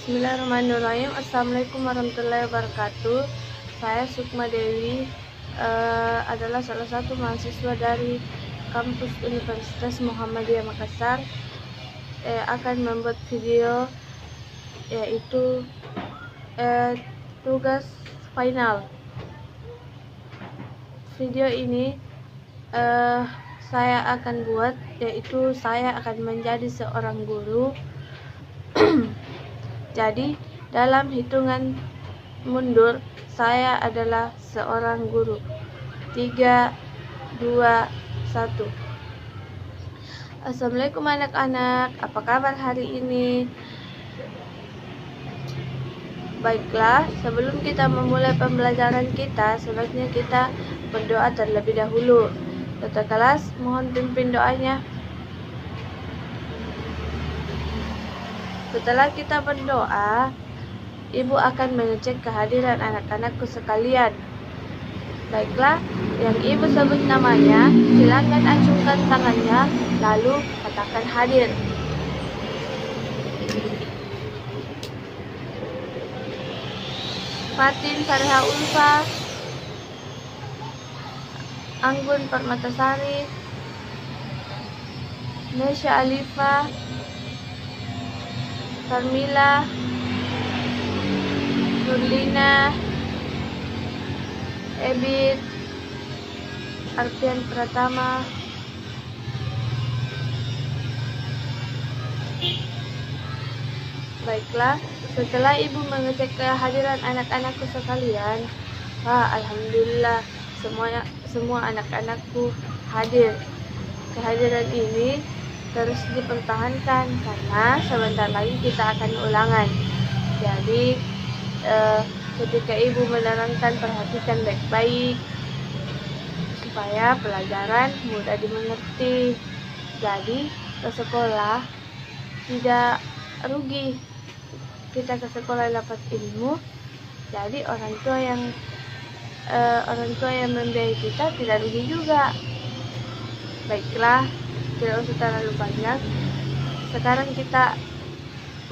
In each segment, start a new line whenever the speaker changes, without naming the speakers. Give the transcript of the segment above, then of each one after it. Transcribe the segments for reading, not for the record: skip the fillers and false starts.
Bismillahirrahmanirrahim. Assalamualaikum warahmatullahi wabarakatuh. Saya Sukma Dewi, adalah salah satu mahasiswa dari kampus Universitas Muhammadiyah Makassar. Akan membuat video yaitu tugas final. Video ini saya akan buat, yaitu saya akan menjadi seorang guru. Jadi, dalam hitungan mundur, saya adalah seorang guru. 3, 2, 1. Assalamualaikum anak-anak, apa kabar hari ini? Baiklah, sebelum kita memulai pembelajaran kita, sebaiknya kita berdoa terlebih dahulu. Dokter kelas, mohon pimpin doanya. Setelah kita berdoa, Ibu akan mengecek kehadiran anak-anakku sekalian. Baiklah, yang Ibu sebut namanya, silakan acungkan tangannya, lalu katakan hadir. Fatin Fareha Ulfa, Anggun Permatasari, Nesha Alifa, Farmila, Nurlina, Ebit, Arfian Pratama, baiklah, setelah Ibu mengecek kehadiran anak-anakku sekalian, alhamdulillah semua anak-anakku hadir. Kehadiran ini terus dipertahankan karena sebentar lagi kita akan ulangan. Jadi ketika Ibu menerangkan, perhatikan baik-baik supaya pelajaran mudah dimengerti. Jadi ke sekolah tidak rugi, kita ke sekolah dapat ilmu. Jadi orang tua yang membiayai kita tidak rugi juga. Baiklah, tidak usah terlalu banyak. Sekarang kita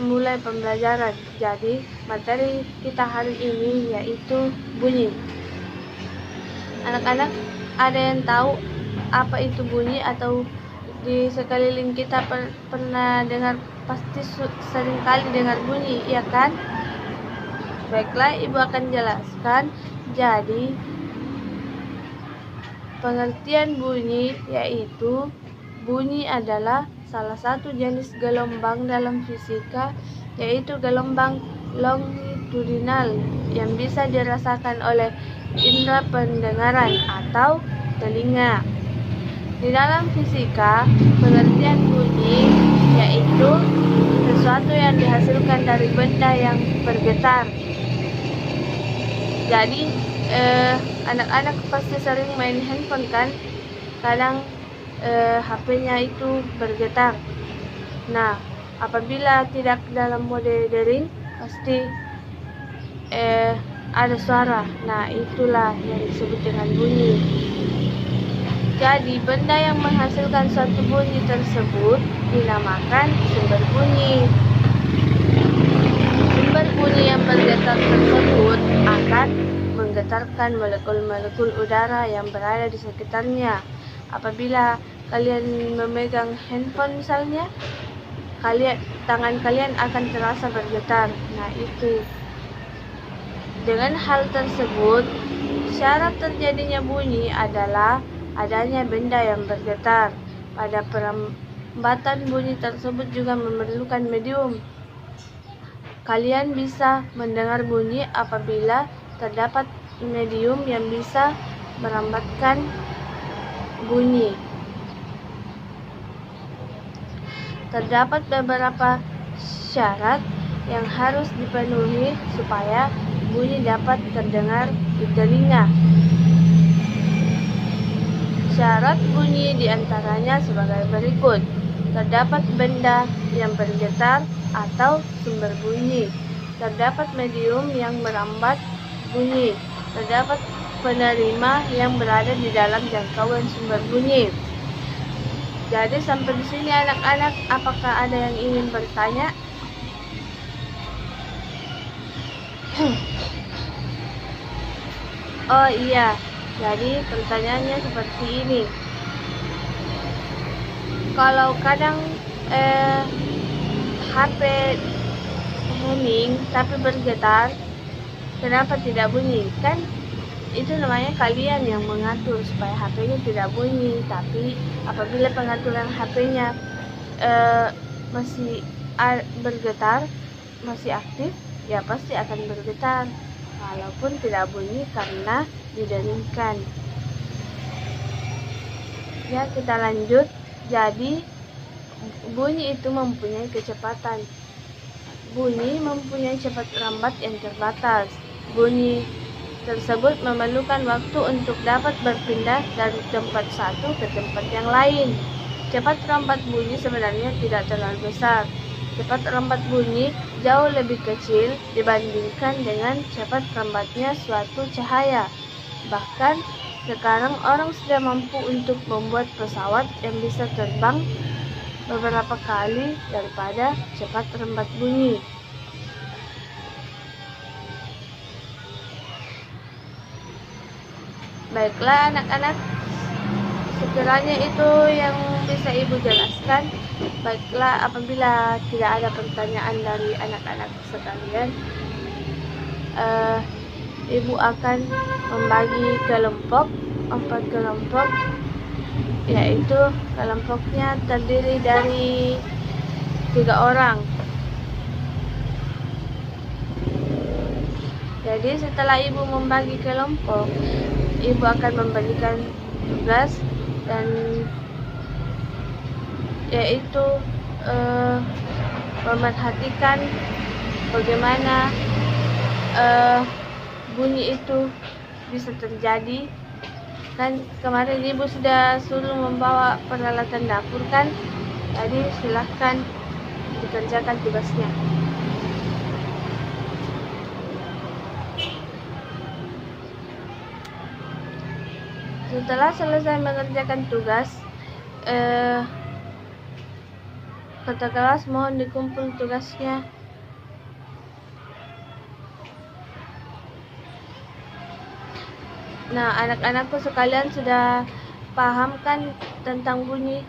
mulai pembelajaran. Jadi materi kita hari ini yaitu bunyi. Anak-anak, ada yang tahu apa itu bunyi atau di sekeliling kita pernah dengar, pasti sering kali dengar bunyi, iya kan? Baiklah, Ibu akan jelaskan. Jadi pengertian bunyi yaitu bunyi adalah salah satu jenis gelombang dalam fisika, yaitu gelombang longitudinal yang bisa dirasakan oleh indera pendengaran atau telinga. Di dalam fisika, pengertian bunyi yaitu sesuatu yang dihasilkan dari benda yang bergetar. Jadi anak-anak pasti sering main handphone kan? Kadang HP-nya itu bergetar. Nah, apabila tidak dalam mode dering, pasti ada suara. Nah, itulah yang disebut dengan bunyi. Jadi, benda yang menghasilkan suatu bunyi tersebut dinamakan sumber bunyi. Sumber bunyi yang bergetar tersebut akan menggetarkan molekul-molekul udara yang berada di sekitarnya. Apabila kalian memegang handphone misalnya, tangan kalian akan terasa bergetar. Nah, itu. Dengan hal tersebut, syarat terjadinya bunyi adalah adanya benda yang bergetar. Pada perambatan bunyi tersebut juga memerlukan medium. Kalian bisa mendengar bunyi apabila terdapat medium yang bisa merambatkan bunyi. Terdapat beberapa syarat yang harus dipenuhi supaya bunyi dapat terdengar di telinga. Syarat bunyi diantaranya sebagai berikut: terdapat benda yang bergetar atau sumber bunyi, terdapat medium yang merambat bunyi, terdapat penerima yang berada di dalam jangkauan sumber bunyi. Jadi sampai di sini anak-anak, apakah ada yang ingin bertanya? Oh iya, jadi pertanyaannya seperti ini. Kalau kadang HP hening tapi bergetar, kenapa tidak bunyi? Kan itu namanya kalian yang mengatur supaya HP-nya tidak bunyi. Tapi apabila pengaturan HP-nya masih bergetar, masih aktif, ya pasti akan bergetar walaupun tidak bunyi karena didengungkan. Ya, kita lanjut. Jadi bunyi itu mempunyai kecepatan. Bunyi mempunyai cepat lambat yang terbatas. Bunyi tersebut memerlukan waktu untuk dapat berpindah dari tempat satu ke tempat yang lain. Cepat lambat bunyi sebenarnya tidak terlalu besar. Cepat lambat bunyi jauh lebih kecil dibandingkan dengan cepat lambatnya suatu cahaya. Bahkan sekarang orang sudah mampu untuk membuat pesawat yang bisa terbang beberapa kali daripada cepat lambat bunyi. Baiklah anak-anak, sekiranya itu yang bisa ibu jelaskan. Baiklah, apabila tidak ada pertanyaan dari anak-anak sekalian, ibu akan membagi kelompok 4 kelompok, yaitu kelompoknya terdiri dari 3 orang. Jadi setelah ibu membagi kelompok, ibu akan memberikan tugas dan yaitu memerhatikan bagaimana bunyi itu bisa terjadi. Kan kemarin ibu sudah suruh membawa peralatan dapur kan, jadi silahkan dikerjakan tugasnya. Setelah selesai mengerjakan tugas, kata kelas mohon dikumpul tugasnya. Nah, anak-anakku sekalian sudah paham kan tentang bunyi?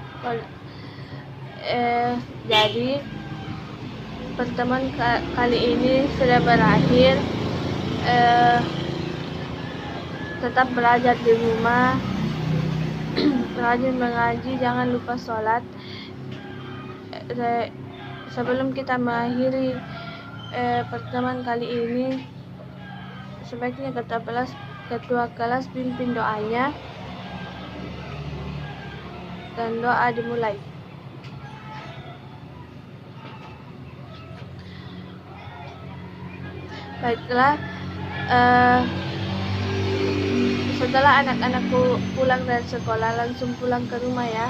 Jadi pertemuan kali ini sudah berakhir. Tetap belajar di rumah, rajin mengaji, jangan lupa sholat. Sebelum kita mengakhiri pertemuan kali ini, sebaiknya ketua kelas pimpin doanya dan doa dimulai. Baiklah, setelah anak-anakku pulang dari sekolah, langsung pulang ke rumah ya,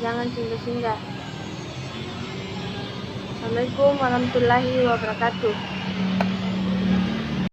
jangan singgah-singgah. Assalamualaikum warahmatullahi wabarakatuh.